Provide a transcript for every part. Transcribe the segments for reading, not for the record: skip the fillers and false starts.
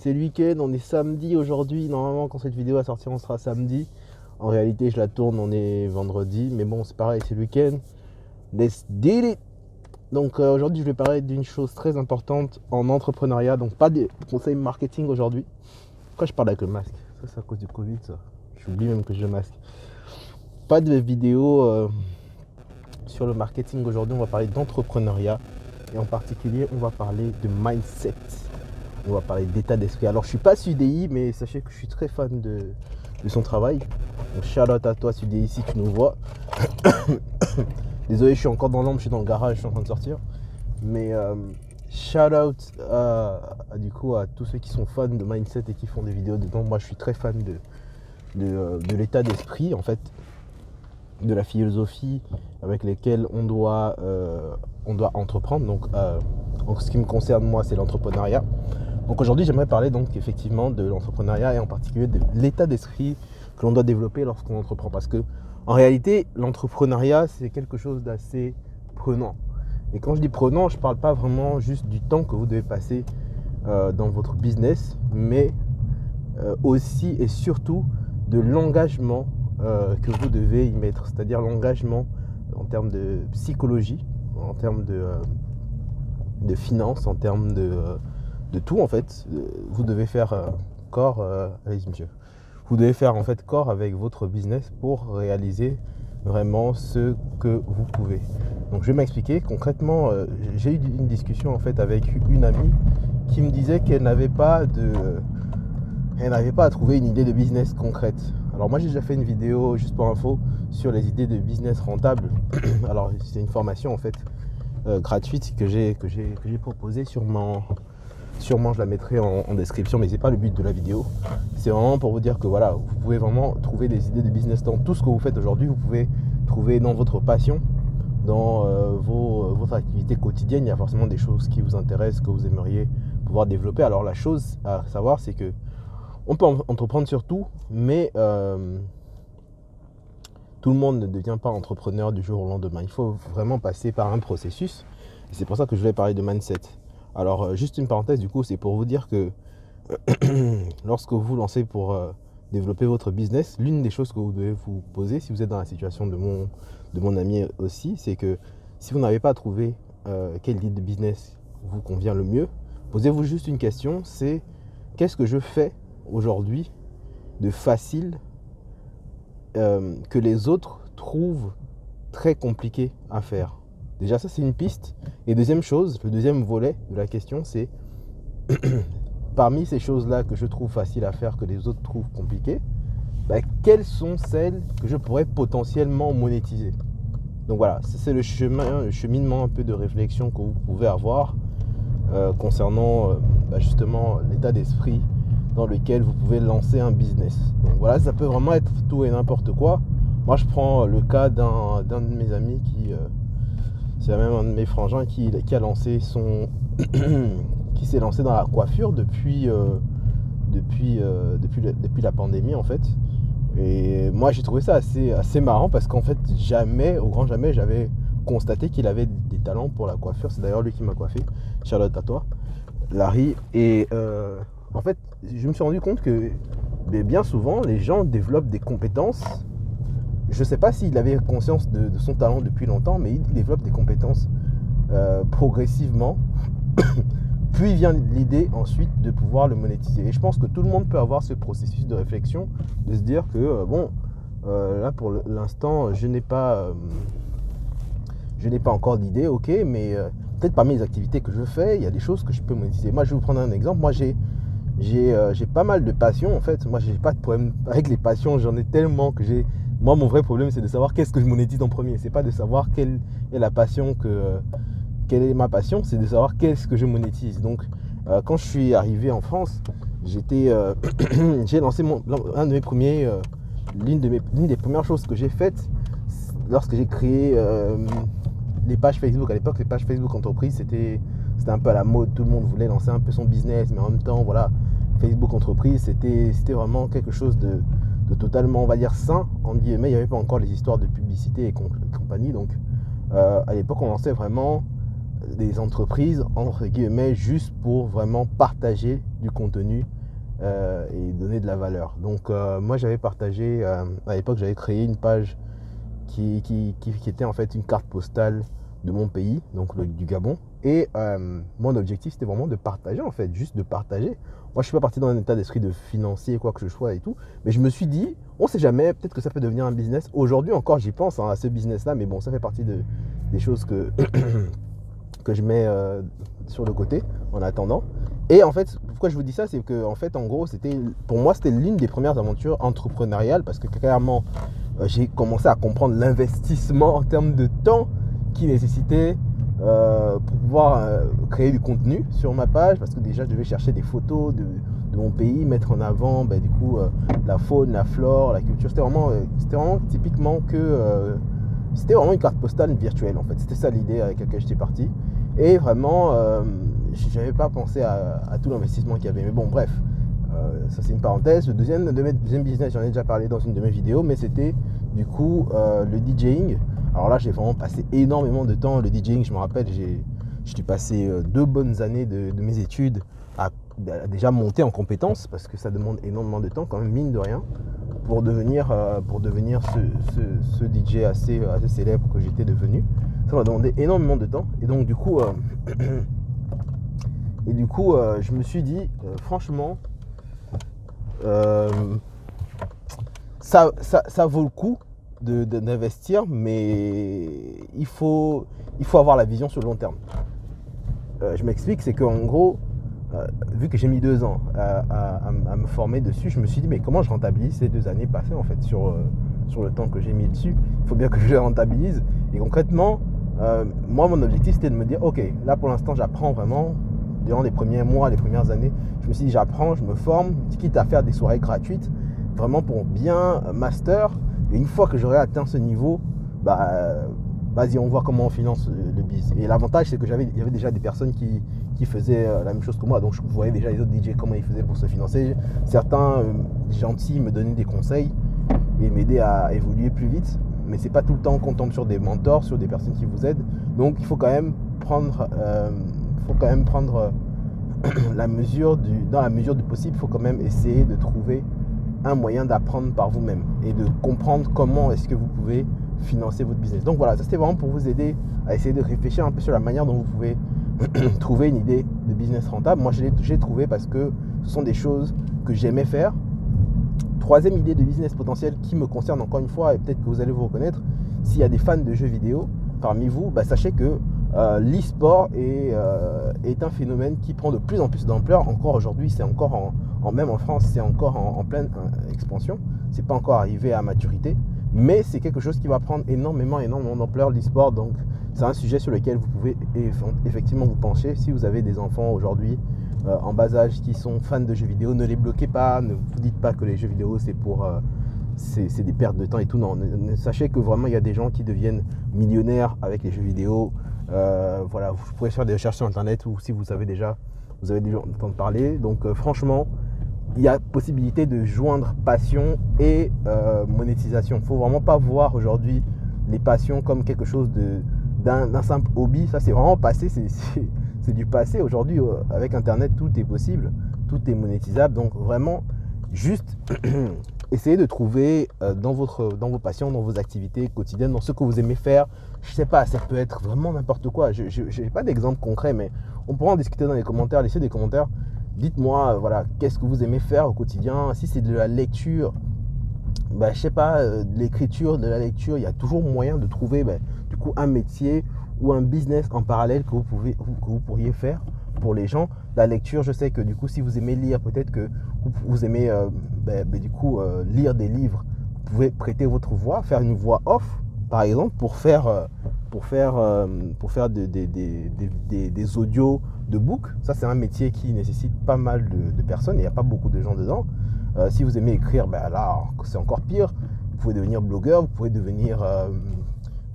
C'est le week-end, on est samedi aujourd'hui. Normalement, quand cette vidéo va sortir, on sera samedi. En réalité, je la tourne, on est vendredi. Mais bon, c'est pareil, c'est le week-end. Let's do it. Donc aujourd'hui, je vais parler d'une chose très importante en entrepreneuriat. Donc pas de conseils marketing aujourd'hui. Pourquoi je parle avec le masque? Ça, c'est à cause du Covid, ça. J'oublie même que j'ai le masque. Pas de vidéo sur le marketing aujourd'hui. On va parler d'entrepreneuriat. Et en particulier, on va parler de mindset. On va parler d'état d'esprit. Alors, je ne suis pas Sudei, mais sachez que je suis très fan de son travail. Donc, shout out à toi, Sudei, si tu nous vois. Désolé, je suis encore dans l'ombre, je suis dans le garage, je suis en train de sortir. Mais shout out du coup, à tous ceux qui sont fans de mindset et qui font des vidéos dedans. Moi, je suis très fan de l'état d'esprit, en fait, de la philosophie avec laquelle on doit entreprendre. Donc, en ce qui me concerne, moi, c'est l'entrepreneuriat. Donc aujourd'hui, j'aimerais parler donc effectivement de l'entrepreneuriat et en particulier de l'état d'esprit que l'on doit développer lorsqu'on entreprend. Parce que en réalité, l'entrepreneuriat, c'est quelque chose d'assez prenant. Et quand je dis prenant, je ne parle pas vraiment juste du temps que vous devez passer dans votre business, mais aussi et surtout de l'engagement que vous devez y mettre. C'est-à-dire l'engagement en termes de psychologie, en termes de finances, en termes de tout en fait. Vous devez faire corps, allez-y monsieur, vous devez faire en fait corps avec votre business pour réaliser vraiment ce que vous pouvez. Donc je vais m'expliquer concrètement. J'ai eu une discussion en fait avec une amie qui me disait qu'elle n'avait pas à trouver une idée de business concrète. Alors moi j'ai déjà fait une vidéo, juste pour info, sur les idées de business rentables. Alors c'est une formation en fait gratuite que j'ai proposée. Sûrement je la mettrai en description, mais c'est pas le but de la vidéo. C'est vraiment pour vous dire que voilà, vous pouvez vraiment trouver des idées de business dans tout ce que vous faites aujourd'hui. Vous pouvez trouver dans votre passion, dans votre activité quotidienne. Il y a forcément des choses qui vous intéressent, que vous aimeriez pouvoir développer. Alors la chose à savoir, c'est que on peut entreprendre sur tout, mais tout le monde ne devient pas entrepreneur du jour au lendemain. Il faut vraiment passer par un processus. Et c'est pour ça que je voulais parler de mindset. Alors, juste une parenthèse, du coup, c'est pour vous dire que lorsque vous vous lancez pour développer votre business, l'une des choses que vous devez vous poser, si vous êtes dans la situation de mon ami aussi, c'est que si vous n'avez pas trouvé quel lead de business vous convient le mieux, posez-vous juste une question, c'est qu'est-ce que je fais aujourd'hui de facile que les autres trouvent très compliqué à faire. Déjà ça c'est une piste. Et deuxième chose, le deuxième volet de la question, c'est parmi ces choses-là que je trouve faciles à faire, que les autres trouvent compliquées, quelles sont celles que je pourrais potentiellement monétiser. Donc voilà, c'est le cheminement un peu de réflexion que vous pouvez avoir concernant justement l'état d'esprit dans lequel vous pouvez lancer un business. Donc voilà, ça peut vraiment être tout et n'importe quoi. Moi je prends le cas d'un de mes amis c'est même un de mes frangins qui a lancé qui s'est lancé dans la coiffure depuis la pandémie en fait. Et moi j'ai trouvé ça assez marrant parce qu'en fait au grand jamais j'avais constaté qu'il avait des talents pour la coiffure. C'est d'ailleurs lui qui m'a coiffé. Charlotte à toi, Larry. Et en fait je me suis rendu compte que bien souvent les gens développent des compétences. Je ne sais pas s'il avait conscience de son talent depuis longtemps, mais il développe des compétences progressivement. Puis vient l'idée ensuite de pouvoir le monétiser. Et je pense que tout le monde peut avoir ce processus de réflexion, de se dire que là pour l'instant je n'ai pas encore d'idée, ok, mais peut-être parmi les activités que je fais, il y a des choses que je peux monétiser. Moi je vais vous prendre un exemple. Moi j'ai pas mal de passions en fait. Moi j'ai pas de problème avec les passions, j'en ai tellement que j'ai. Moi mon vrai problème c'est de savoir qu'est-ce que je monétise en premier. C'est pas de savoir quelle est la passion quelle est ma passion, c'est de savoir qu'est-ce que je monétise. Donc quand je suis arrivé en France, j'ai lancé l'une des premières choses que j'ai faites lorsque j'ai créé les pages Facebook. À l'époque les pages Facebook entreprises c'était un peu à la mode, tout le monde voulait lancer un peu son business, mais en même temps voilà, Facebook entreprise c'était vraiment quelque chose de totalement, on va dire, sain, en guillemets. Il n'y avait pas encore les histoires de publicité et compagnie. Donc à l'époque on lançait vraiment des entreprises entre guillemets juste pour vraiment partager du contenu et donner de la valeur. Donc moi j'avais partagé, à l'époque j'avais créé une page qui était en fait une carte postale de mon pays, donc du Gabon. Et mon objectif c'était vraiment de partager en fait, juste de partager. Moi je suis pas parti dans un état d'esprit de financier quoi que ce soit et tout, mais je me suis dit, on sait jamais, peut-être que ça peut devenir un business. Aujourd'hui encore j'y pense à ce business là, mais bon ça fait partie des choses que, que je mets sur le côté en attendant. Et en fait pourquoi je vous dis ça, c'est que en fait en gros pour moi c'était l'une des premières aventures entrepreneuriales, parce que clairement j'ai commencé à comprendre l'investissement en termes de temps qui nécessitait pour pouvoir créer du contenu sur ma page, parce que déjà je devais chercher des photos de mon pays, mettre en avant du coup la faune, la flore, la culture. C'était vraiment typiquement c'était vraiment une carte postale virtuelle en fait. C'était ça l'idée avec laquelle j'étais parti. Et vraiment j'avais pas pensé à tout l'investissement qu'il y avait. Mais bon bref, ça c'est une parenthèse. Le deuxième business, j'en ai déjà parlé dans une de mes vidéos, mais c'était du coup le DJing. Alors là j'ai vraiment passé énormément de temps. Le DJing, je me rappelle, j'ai passé 2 bonnes années de mes études à déjà monter en compétences, parce que ça demande énormément de temps quand même, mine de rien, pour devenir ce DJ assez célèbre que j'étais devenu. Ça m'a demandé énormément de temps. Et donc du coup je me suis dit franchement ça vaut le coup d'investir, mais il faut avoir la vision sur le long terme. Je m'explique, c'est qu'en gros, vu que j'ai mis 2 ans à me former dessus, je me suis dit mais comment je rentabilise ces 2 années passées en fait sur le temps que j'ai mis dessus. Il faut bien que je les rentabilise. Et concrètement, moi mon objectif c'était de me dire ok, là pour l'instant j'apprends vraiment. Durant les premiers mois, les premières années, je me suis dit j'apprends, je me forme, quitte à faire des soirées gratuites, vraiment pour bien master. Et une fois que j'aurai atteint ce niveau, vas-y, on voit comment on finance le biz. Et l'avantage, c'est que il y avait déjà des personnes qui faisaient la même chose que moi. Donc je voyais déjà les autres DJ comment ils faisaient pour se financer. Certains gentils me donnaient des conseils et m'aidaient à évoluer plus vite. Mais c'est pas tout le temps qu'on tombe sur des mentors, sur des personnes qui vous aident. Donc il faut quand même prendre dans la mesure du possible, il faut quand même essayer de trouver un moyen d'apprendre par vous-même et de comprendre comment est-ce que vous pouvez financer votre business. Donc voilà, ça c'était vraiment pour vous aider à essayer de réfléchir un peu sur la manière dont vous pouvez trouver une idée de business rentable. Moi j'ai trouvé parce que ce sont des choses que j'aimais faire. Troisième idée de business potentiel qui me concerne encore une fois, et peut-être que vous allez vous reconnaître, s'il y a des fans de jeux vidéo parmi vous, sachez que l'e-sport est un phénomène qui prend de plus en plus d'ampleur. Encore aujourd'hui, c'est encore même en France, c'est encore en pleine expansion. C'est pas encore arrivé à maturité, mais c'est quelque chose qui va prendre énormément d'ampleur, l'e-sport. Donc c'est un sujet sur lequel vous pouvez effectivement vous pencher. Si vous avez des enfants aujourd'hui en bas âge qui sont fans de jeux vidéo, ne les bloquez pas, ne vous dites pas que les jeux vidéo c'est des pertes de temps et tout. Non, sachez que vraiment il y a des gens qui deviennent millionnaires avec les jeux vidéo. Voilà, vous pouvez faire des recherches sur internet, ou si vous avez déjà entendu parler. Donc franchement, il y a possibilité de joindre passion et monétisation. Il ne faut vraiment pas voir aujourd'hui les passions comme quelque chose d'un simple hobby. Ça c'est vraiment passé, c'est du passé. Aujourd'hui avec internet tout est possible, tout est monétisable. Donc vraiment juste essayez de trouver dans vos passions, dans vos activités quotidiennes, dans ce que vous aimez faire. Je sais pas, ça peut être vraiment n'importe quoi. Je n'ai pas d'exemple concret, mais on pourra en discuter dans les commentaires. Laissez des commentaires. Dites-moi, voilà, qu'est-ce que vous aimez faire au quotidien. Si c'est de la lecture, je sais pas, de l'écriture, de la lecture, il y a toujours moyen de trouver du coup un métier ou un business en parallèle que vous pourriez faire pour les gens. La lecture, je sais que du coup, si vous aimez lire, peut-être que vous aimez lire des livres, vous pouvez prêter votre voix, faire une voix off, par exemple, pour faire des audios de book. Ça, c'est un métier qui nécessite pas mal de personnes et il n'y a pas beaucoup de gens dedans. Si vous aimez écrire, là, c'est encore pire. Vous pouvez devenir blogueur, vous pouvez devenir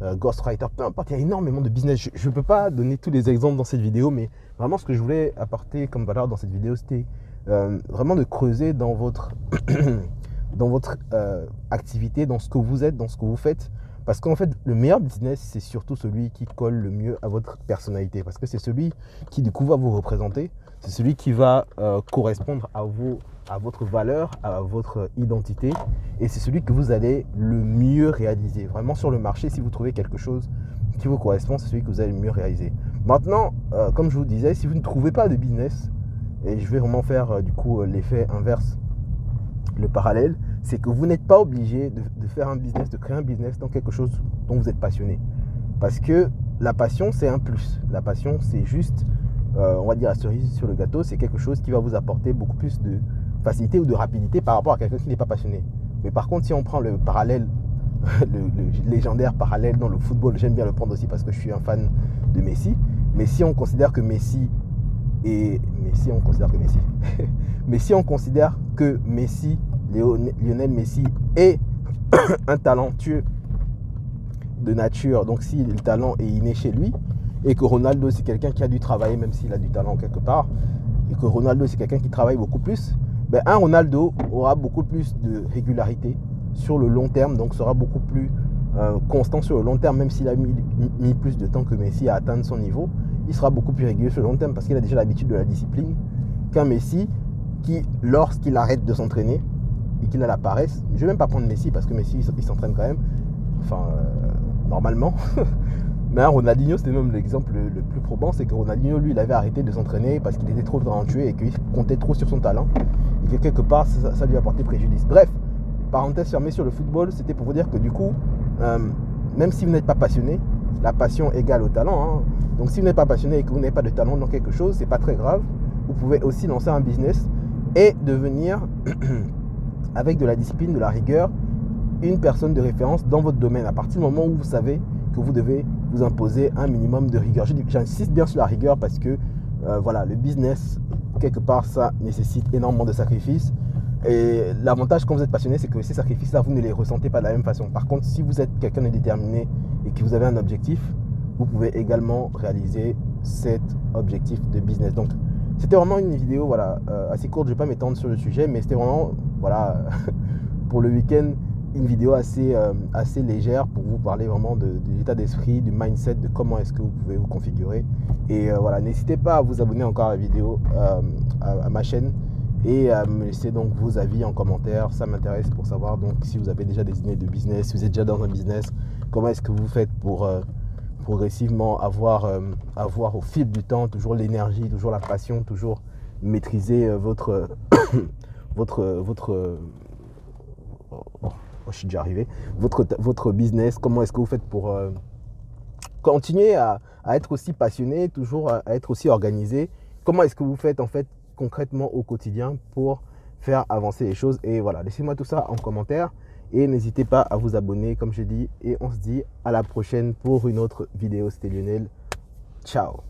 ghostwriter, peu importe. Il y a énormément de business. Je ne peux pas donner tous les exemples dans cette vidéo, mais vraiment ce que je voulais apporter comme valeur dans cette vidéo, c'était vraiment de creuser dans votre activité, dans ce que vous êtes, dans ce que vous faites. Parce qu'en fait, le meilleur business, c'est surtout celui qui colle le mieux à votre personnalité. Parce que c'est celui qui, du coup, va vous représenter. c'est celui qui va correspondre à votre valeur, à votre identité, et c'est celui que vous allez le mieux réaliser. Vraiment sur le marché, si vous trouvez quelque chose qui vous correspond, c'est celui que vous allez le mieux réaliser. Maintenant, comme je vous disais, si vous ne trouvez pas de business, et je vais vraiment faire du coup l'effet inverse, le parallèle, c'est que vous n'êtes pas obligé de faire un business, de créer un business dans quelque chose dont vous êtes passionné. Parce que la passion, c'est un plus. La passion, c'est juste, on va dire, la cerise sur le gâteau. C'est quelque chose qui va vous apporter beaucoup plus de facilité ou de rapidité par rapport à quelqu'un qui n'est pas passionné. Mais par contre, si on prend le parallèle, le légendaire parallèle dans le football, j'aime bien le prendre aussi parce que je suis un fan de Messi. Mais si on considère que Messi Lionel Messi est un talentueux de nature, donc si le talent est inné chez lui, et que Ronaldo c'est quelqu'un qui a dû travailler même s'il a du talent quelque part, et que Ronaldo c'est quelqu'un qui travaille beaucoup plus, ben un Ronaldo aura beaucoup plus de régularité sur le long terme, donc sera beaucoup plus constant sur le long terme, même s'il a mis plus de temps que Messi à atteindre son niveau, il sera beaucoup plus régulier sur le long terme parce qu'il a déjà l'habitude de la discipline qu'un Messi qui, lorsqu'il arrête de s'entraîner et qu'il a la paresse, je ne vais même pas prendre Messi parce que Messi il s'entraîne quand même, enfin normalement, mais Ronaldinho c'était même l'exemple le plus probant, c'est que Ronaldinho lui il avait arrêté de s'entraîner parce qu'il était trop talentueux et qu'il comptait trop sur son talent et que quelque part ça lui a porté préjudice. Bref, parenthèse fermée sur le football, c'était pour vous dire que du coup, même si vous n'êtes pas passionné, la passion égale au talent, hein. Donc si vous n'êtes pas passionné et que vous n'avez pas de talent dans quelque chose, c'est pas très grave. Vous pouvez aussi lancer un business et devenir, avec de la discipline, de la rigueur, une personne de référence dans votre domaine. À partir du moment où vous savez que vous devez vous imposer un minimum de rigueur. J'insiste bien sur la rigueur parce que voilà, le business, quelque part, ça nécessite énormément de sacrifices. Et l'avantage quand vous êtes passionné, c'est que ces sacrifices-là, vous ne les ressentez pas de la même façon. Par contre, si vous êtes quelqu'un de déterminé et que vous avez un objectif, vous pouvez également réaliser cet objectif de business. Donc, c'était vraiment une vidéo voilà, assez courte. Je ne vais pas m'étendre sur le sujet, mais c'était vraiment, voilà, pour le week-end, une vidéo assez légère pour vous parler vraiment de l'état d'esprit, du mindset, de comment est-ce que vous pouvez vous configurer. Et voilà, n'hésitez pas à vous abonner encore à la vidéo, à ma chaîne, et me laisser donc vos avis en commentaire. Ça m'intéresse pour savoir donc si vous avez déjà des idées de business, si vous êtes déjà dans un business, comment est-ce que vous faites pour progressivement avoir au fil du temps toujours l'énergie, toujours la passion, toujours maîtriser votre je suis déjà arrivé, votre business. Comment est-ce que vous faites pour continuer à être aussi passionné, toujours à être aussi organisé? Comment est-ce que vous faites en fait concrètement au quotidien pour faire avancer les choses? Et voilà, laissez-moi tout ça en commentaire et n'hésitez pas à vous abonner comme j'ai dit, et on se dit à la prochaine pour une autre vidéo. C'était Lionel, ciao.